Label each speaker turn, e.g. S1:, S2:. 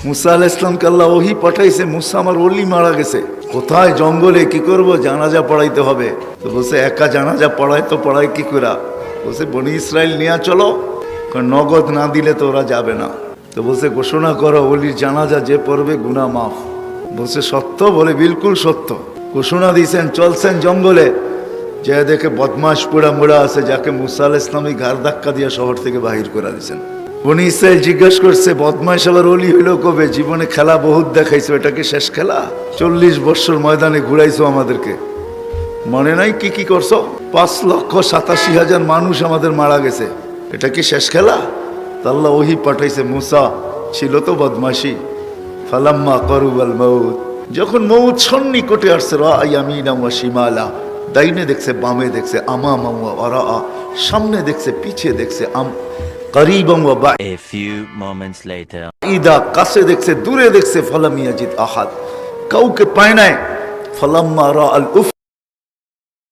S1: মুসা আলাইহিস সালামকে আল্লাহ ওহী পাঠাইছে, মুসা আমার ওলি মারা গেছে, কোথায় জঙ্গলে কি করব, জানাজা পড়াইতে হবে। তো বলছে একা জানাজা পড়ায় কি করে? বলছে বনি ইসরাইল নিয়ে চলো, নগদ না দিলে তো ওরা যাবে না। তো বলছে ঘোষণা করো ওলির জানাজা যে পড়বে গুনাহ মাফ। বলছে সত্য? বলে বিলকুল সত্য। ঘোষণা দিয়েছেন, চলছেন জঙ্গলে, যে দেখে বদমাস পোড়া মোড়া আছে, যাকে মুসা আলাইহিস সালাম ঘাড় ধাক্কা দিয়ে শহর থেকে বাহির করে দিয়েছেন। বনি ইসরাইল জিজ্ঞাসা করছে বদমাস আবার ওলি হইল কবে? জীবনে খেলা বহুত দেখাইছো, এটা কি শেষ খেলা? 40 বছর ময়দানে ঘুরাইছো আমাদেরকে, মনে নাই কি কি করছো? 5,87,000 মানুষ আমাদের মারা গেছে, এটা কি শেষ খেলা? তা আল্লাহ ওহী পাঠাইছে, মুসা ছিল তো বদমাশি। ফালাম্মা কারুবাল মাউত, যখন মউত সন্নিকটে আসছে, রায়ামিনা ওয়া শিমালা, দাইনে দেখছে, বামে দেখছে, আমামা ওয়া ওয়ারাআ, সামনে দেখছে, পিছে দেখছে, করিবাম ওয়া
S2: A few moments later.
S1: বাঈদা, কাছে দেখছে, দূরে দেখছে, ফালাম ইয়াজিদ আহাদ, কাউকে পায় নাই। ফালাম্মা রাআল উফ